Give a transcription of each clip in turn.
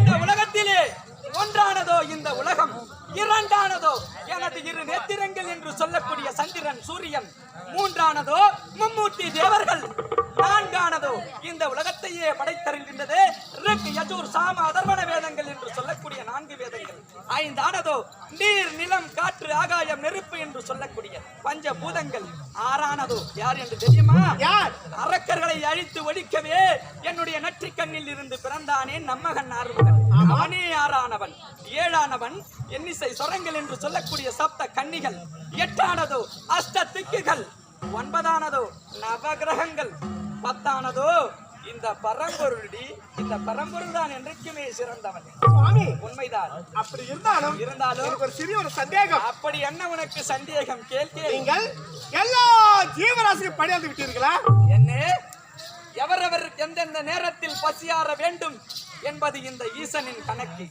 இந்த உலகத்திலே ஒன்றானதோ இந்த உலகம், இரண்டானதோ எனது இரு நேத்திரங்கள் என்று சொல்லக்கூடிய சந்திரன் சூரியன், மூன்றானதோ மும்மூர்த்தி தேவர்கள், நான்கானதோ இந்த உலகத்தையே படைத்தருகின்றது ரிக் யஜுர் சாம அதர்வண வேதங்கள் என்று சொல்லக்கூடிய 4 வேதங்கள், ஐந்தானதோ நீர் நிலம் காற்று ஆகாயம் நெருப்பு என்று சொல்லக்கூடிய பஞ்சபூதங்கள், ஆறானதோ யார் என்று தெரியுமா? யார்? அரக்கர்களை அழித்து ஒழிக்கவே என்னுடைய நற்றிக்கண்ணில் இருந்து பிறந்தானே நம்மகன் ஆறுமுகன், அவனே ஆறானவன். ஏழானவன் எண்ணிசை சொரங்கள் என்று சொல்லக்கூடிய சப்த கன்னிகள், எட்டானதோ அஷ்ட திக்குகள், ஒன்பதானதோ நவகிரகங்கள், பத்தானதோ இந்த பரம்பொருளி. இந்த பரம்பொருள் தான் என்றைக்குமே சிறந்தவன். சுவாமி உண்மைதான். அப்படி இருந்தாலும் ஒரு சிறிய ஒரு சந்தேகம். அப்படி என்ன உனக்கு சந்தேகம்? கேள்வி. நீங்கள் எல்லா ஜீவராசியும் படியாந்து விட்டீர்களா? என்ன எவரவருக்கு எந்தெந்த நேரத்தில் பசியாற வேண்டும் என்பது இந்த ஈசனின் கணக்கு.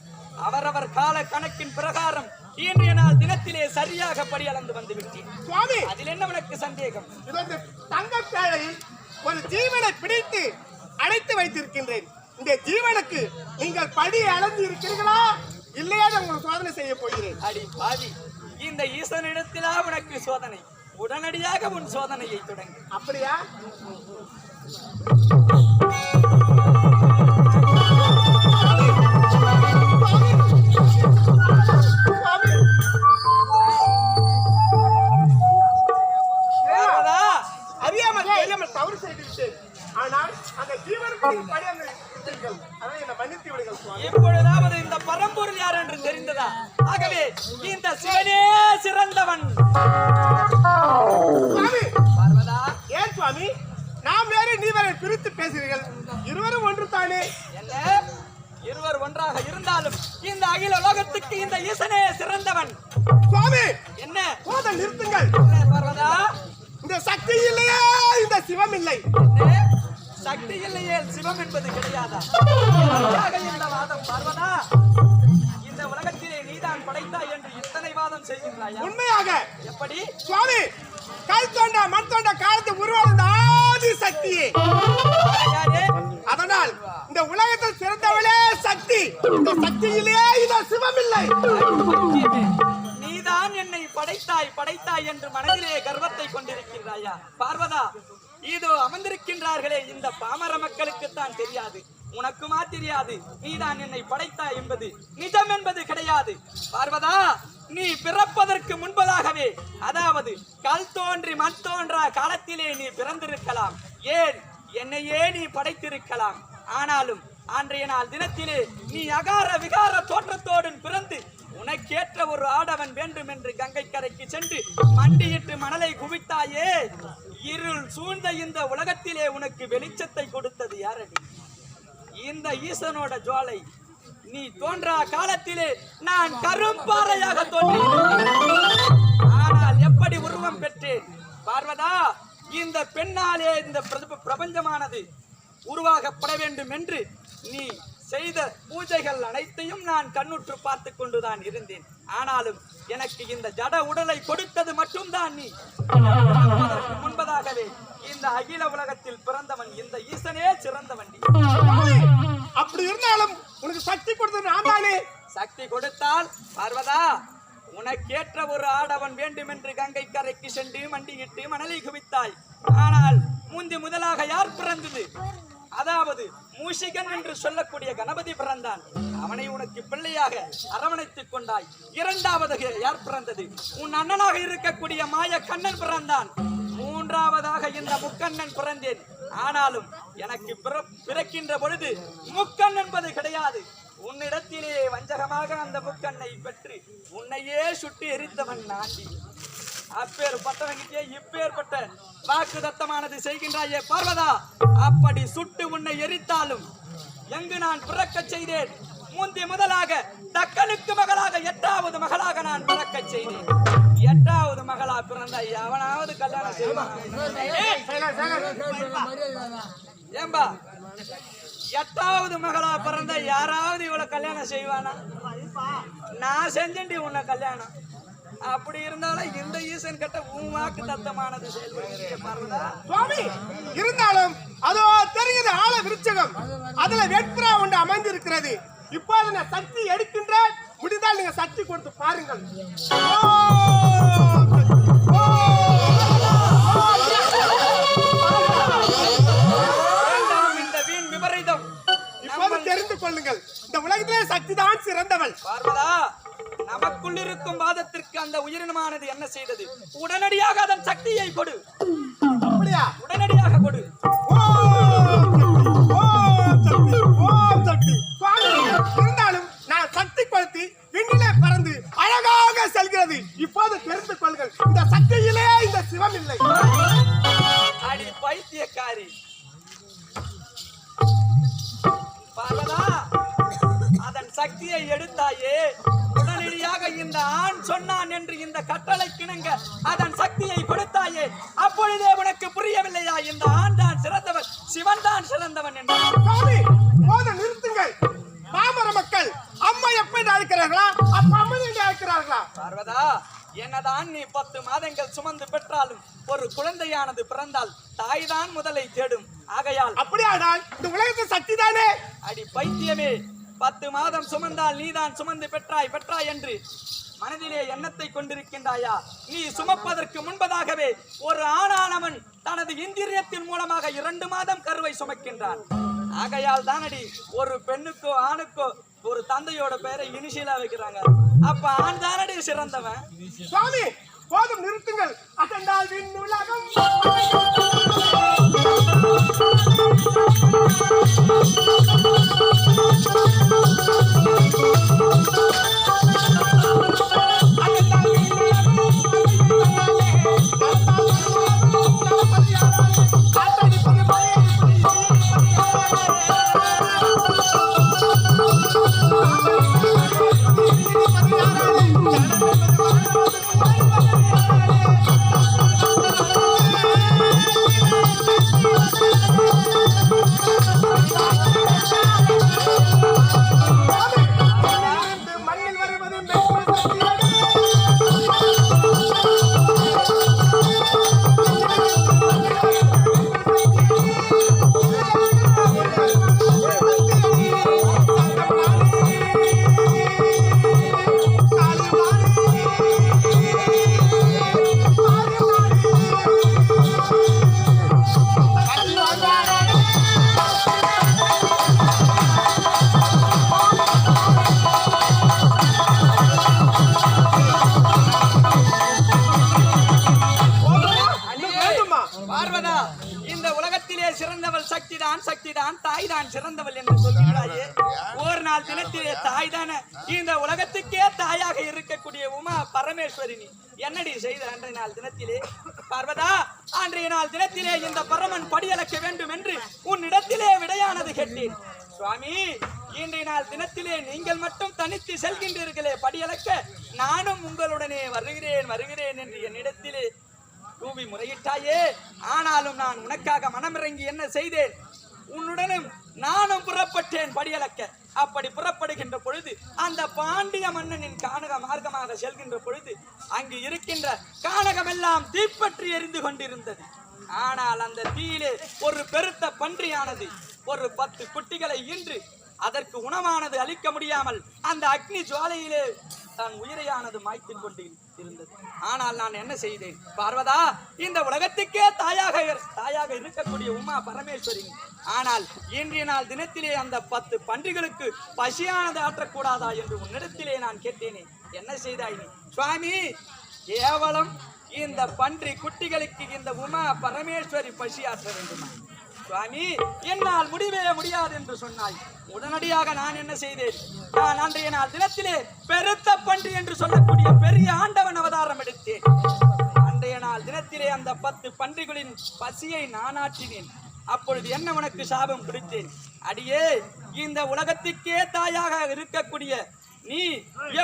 அவரவர் கால கணக்கின் பிரகாரம் இன்றைய நாள் தினத்திலே சரியாக படி அளந்து வந்து விட்டேன். சுவாமி அதில் என்ன உனக்கு சந்தேகம்? தங்க பேழையில் ஒரு ஜீவனை பிடித்து அடைத்து வைத்திருக்கின்றேன். இந்த ஜீவனுக்கு நீங்கள் படி அளந்து இருக்கிறீர்களா இல்லையா? உங்களுக்கு சோதனை செய்ய போகிறேன். அடி பாவி, இந்த ஈசனிடத்திலா உனக்கு சோதனை? உடனடியாக உன் சோதனையை தொடங்கு. அப்படியா? அறியாமல் தவறு செய்து விட்டேன். ஆனால் அந்த ஜீவனுக்கு மன்னித்து விடுங்கள் சுவாமி. இப்பொழுதாவது இந்த பரம்பொருள் யார் என்று தெரிந்ததா? ஆகவே இந்த சிவனே சிறந்தவன். பார்வதா, ஏன் சுவாமி நாம் வேறு நீ வேறு பிரித்து பேசுகிறீர்கள்? இருவரும் ஒன்று தானே. என்ன இருவர் ஒன்றாக இருந்தாலும் இந்த அகில உலகத்துக்கு இந்த ஈசனே சிறந்தவன். சுவாமி என்ன போத நிறுத்துங்கள். பார்வதா, இந்த சக்தி இல்லையா இந்த சிவம் இல்லை? சக்தி இல்லையே சிவம் என்பது கிடையாதா? இந்த வாதம் பார்வதா, இந்த உலகத்திலே நீதான் படைத்தாய் என்று இத்தனை வாதம் செய்கின்றாய். உண்மையாக எப்படி? சுவாமி கல் தோண்ட மண் தோண்ட காலத்து உருவான ஆதி சக்தியே. அதனால் இந்த உலகத்தில் சிறந்தவளே சக்தி. இந்த சக்தி இல்லையே இந்த சிவம் இல்லை. நீதான் என்னை படைத்தாய் என்று மனதிலே கர்வத்தை கொண்டிருக்கின்றாயா? பார்வதா, இதோ அமர்ந்திருக்கின்றார்களே இந்த பாமர மக்களுக்கு தான் தெரியாது, உனக்குமா தெரியாது? நீதான் என்னை படைத்தாய் என்பது நிஜம் என்பது கிடையாது. பார்வதா, நீ பிறப்பதற்கு முன்பதாகவே, அதாவது கல் தோன்றி மண் தோன்றா காலத்திலே நீ பிறந்திருக்கலாம். ஏன் என்னையே நீ படைத்திருக்கலாம். ஆனாலும் அன்றைய நாள் தினத்திலே நீ அகார விகார தோற்றத்தோடு பிறந்து உனக்கேற்ற ஒரு ஆடவன் வேண்டும் என்று கங்கை கரைக்கு சென்று மண்டியிட்டு மணலை குவித்தாயே. இருள் சூழ்ந்த இந்த உலகத்திலே உனக்கு வெளிச்சத்தை கொடுத்தது யாரடி? இந்த ஈசனோட ஜுவாலை. நீ தோன்றா காலத்திலே நான் கரும்பாறையாக தோன்றினேன். ஆனால் எப்படி உருவம் பெற்றேன் பார்வதா? இந்த பெண்ணாலே இந்த பிரபஞ்சமானது உருவாகப்பட வேண்டும் என்று நீ செய்த பூஜைகள் அனைத்தையும் நான் கண்ணுற்று பார்த்து கொண்டுதான் இருந்தேன். ஆனாலும் எனக்கு இந்த ஜட உடலை கொடுத்தது மட்டும்தான் நீ. முன்பதாகவே இந்த அகில உலகத்தில் பிறந்தவன் இந்த ஈசனே சிறந்தவன். அப்படி இருந்தாலும் உனக்கு சக்தி கொடுத்தது நான் தானே. சக்தி கொடுத்தால் பார்வதா, உனக்கேற்ற ஒரு ஆடவன் வேண்டும் என்று கங்கை கரைக்கு சென்று மண்டியிட்டு மணலை குவித்தாய். ஆனால் முதலாக யார் பிறந்தது? அதாவது மூஷிகன் என்று சொல்லக்கூடிய கணபதி பிறந்தான். அவனை உனக்கு பிள்ளையாக அரவணைத்துக் கொண்டாய். இரண்டாவது யார் பிறந்தது? உன் அண்ணனாக இருக்கக்கூடிய மாய கண்ணன் பிறந்தான். மூன்றாவதாக இந்த முக்கண்ணன் பிறந்தேன். ஆனாலும் எனக்கு பிறக்கின்ற பொழுது முக்கண் என்பது கிடையாது. உன்னிடத்திலே வஞ்சகமாக அந்த முக்கண்ணை பெற்று உன்னையே சுட்டு எரித்தவன் நாண்டி. அப்பேற்பட்டவனுக்கே இப்பேற்பட்ட வாக்கு தத்தமானது செய்கின்றாயே பார்வதா. அப்படி சுட்டு உன்னை எரித்தாலும் எங்கு நான் பிறக்க செய்தேன்? முதலாக தக்கனுக்கு மகளாக 8வது மகளாக நான் பிறக்க செய்தேன். 8வது மகளா பிறந்த அவனாவது கல்யாணம் செய்வான்? ஏம்பா, 8வது மகளா பிறந்த யாராவது இவளை கல்யாணம் செய்வானா? நான் செஞ்சேன்டி உன்னை கல்யாணம். அப்படி இருந்தாலும் இந்த ஈசன் கிட்ட வாக்கு தத்தமானது சுவாமி. இருந்தாலும் அதோ தெரியுது ஆல விருட்சகம், அதுல வெட்புறா ஒன்று அமைந்திருக்கிறது. இப்போது நான் சக்தி எடுக்கின்றேன். முடிந்தால் நீங்க சக்தி கொடுத்து பாருங்கள். இந்த வீண் விபரீதம் இப்போது தெரிந்து கொள்ளுங்கள், இந்த உலகத்திலே சக்தி தான் சிறந்தவள். பார்வதா, நமக்குள் இருக்கும் வாதத்திற்கு அந்த உயிரினமானது என்ன செய்தது? உடனடியாக அதன் சக்தியை கொடு. அப்படியா? உடனடியாக கொடு. இருந்தாலும் நான் சக்தி கொளுத்தி விண்ணிலே பறந்து அழகாக செல்கிறது. இப்போது தெரிந்து கொள்ளுங்கள், இந்த சக்தியிலே இந்த சிவம் இல்லை. அடி பைத்தியக்காரி பார்வதா, அதன் சக்தியை எடுத்தாயே, உடனடியாக இந்த ஆண் சொன்னான் என்று இந்த கட்டளை கிணங்க அதன் சக்தியை கொடுத்தாயே, அப்பொழுதே உனக்கு புரியவில்லையா? இந்த ஆண் தான் சிறந்தவன், சிவன் தான் சிறந்தவன் என்று. சாமி, போதும் நிறுத்துங்கள். பாமர மக்கள் அம்மா எப்படி அழைக்கிறார்களா, அப்பா அம்மா என்று அழைக்கிறார்களா? பார்வதா, என்னதான் நீ 10 மாதங்கள் சுமந்து பெற்றாலும் ஒரு குழந்தையானது பிறந்தால் தாய்தான் முதலை தேடும். ஆகையால் அப்படியானால் இந்த உலகத்தின் சக்தி தானே. அடி பைத்தியமே, 10 மாதம் சுமந்தால் நீதான் சுமந்து பெற்றாய் என்று மனதிலே எண்ணத்தை கொண்டிருக்கின்றாயா? நீ சுமப்பதற்கு முன்பதாகவே ஒரு ஆணானவன் தனது இந்திரியத்தின் மூலமாக 2 மாதம் கருவை சுமக்கின்றான். ஆகையால் தானடி ஒரு பெண்ணுக்கோ ஆணுக்கோ ஒரு தந்தையோட பெயரை இனிஷியலா வைக்கிறாங்க. அப்ப ஆண் தானடி சிறந்தவன். சுவாமி, போதும் நிறுத்துங்கள். அகண்டால் விண்ணுலகம் பார்வதா, இந்த உலகத்திலே சிறந்தவள் சக்திதான், தாய் தான் சிறந்தவள் என்று சொல்கிறாயே. ஒரு நாள் தினத்திலே தாய் தானே இந்த உலகத்துக்கே தாயாக இருக்கக்கூடிய உமா பரமேஸ்வரி, நீ என்னடி செய்த அன்றைய நாள் தினத்திலே? பார்வதா, அன்றைய நாள் தினத்திலே இந்த பரமன் படியளக்க வேண்டும் என்று உன்னிடத்திலே விடையானது கேட்டேன். சுவாமி, இன்றைய நாள் தினத்திலே நீங்கள் மட்டும் தனித்து செல்கின்றீர்களே படியளக்க, நானும் உங்களுடனே வருகிறேன் என்று என்னிடத்திலே கூவி முறையிட்டாயே. ஆனாலும் நான் உனக்காக மனமிறங்கி என்ன செய்தேன்? உன்னுடனும் நானும் புறப்பட்டேன் படியளக்க. அப்படி புறப்படுகின்ற பொழுது அந்த பாண்டிய மன்னனின் கானக மார்க்கமாக செல்கின்ற பொழுது அங்கு இருக்கின்ற கானகமெல்லாம் தீப்பற்றி எரிந்து கொண்டிருந்தது. ஆனால் அந்த தீயிலே ஒரு பெருத்த பன்றியானது ஒரு 10 குட்டிகளை ஈன்று அதற்கு உணவானது அளிக்க முடியாமல் அந்த அக்னி ஜுவாலையிலே தன் உயிரையானது மாய்த்து கொண்டு இருந்தது. ஆனால் நான் என்ன செய்தேன்? பார்வதா, இந்த உலகத்துக்கே தாயாக இருக்கக்கூடிய உமா பரமேஸ்வரி, ஆனால் இன்றைய நாள் தினத்திலே அந்த 10 பன்றிகளுக்கு பசியானது ஆற்றக்கூடாதா என்று உன்னிடத்திலே நான் கேட்டேனே, என்ன செய்தாய் நீ? சுவாமி, கேவலம் இந்த பன்றி குட்டிகளுக்கு இந்த உமா பரமேஸ்வரி பசியாற்ற வேண்டுமா? சுவாமி, என்னால் முடியாது என்று சொன்னாய். உடனடியாக நான் என்ன செய்தேன்? நான் அன்றைய நாள் தினத்திலே பெருத்த பன்றி என்று சொல்லக்கூடிய பெரிய ஆண்டவன் அவதாரம் எடுத்தேன். அன்றைய நாள் தினத்திலே அந்த 10 பன்றிகளின் பசியை நான் ஆற்றினேன். அப்பொழுது என்ன உனக்கு சாபம் கொடுத்தேன்? அடியே, இந்த உலகத்துக்கே தாயாக இருக்கக்கூடிய நீ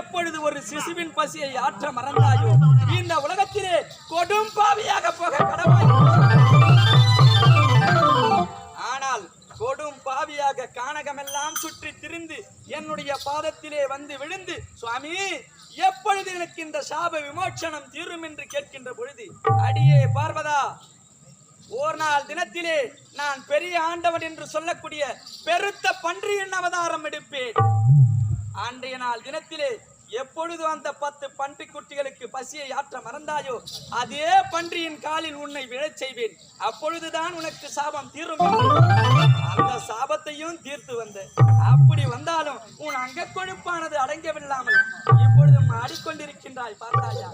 எப்பொழுது ஒரு சிசுவின் பசியை ஆற்ற மறந்தாயோ, இந்த உலகத்திலே கொடும் பாவியாக போக கடவாய். ஆனால் கொடும் பாவியாக கானகமெல்லாம் சுற்றி திரிந்து என்னுடைய பாதத்திலே வந்து விழுந்து, சுவாமி, எப்பொழுது எனக்கு இந்த சாப விமோச்சனம் தீரும் என்று கேட்கின்ற பொழுது, அடியே பார்வதா, ஒரு நாள் தினத்திலே நான் பெரிய ஆண்டவன் என்று சொல்லக்கூடிய பெருத்த பன்றியின் அவதாரம் எடுப்பேன். அன்றைய நாள் தினத்திலே எப்பொழுது அந்த 10 பன்றி குட்டிகளுக்கு பசியை ஆற்ற மறந்தாயோ அதே பன்றியின் காலில் உன்னை விழச் செய்வேன். அப்பொழுதுதான் உனக்கு சாபம் தீரும். அந்த சாபத்தையும் தீர்த்து வந்த. அப்படி வந்தாலும் உன் அங்க கொழுப்பானது அடங்கவில்லாமல் இப்பொழுதும் ஆடிக்கொண்டிருக்கின்றாய் பார்த்தாயா?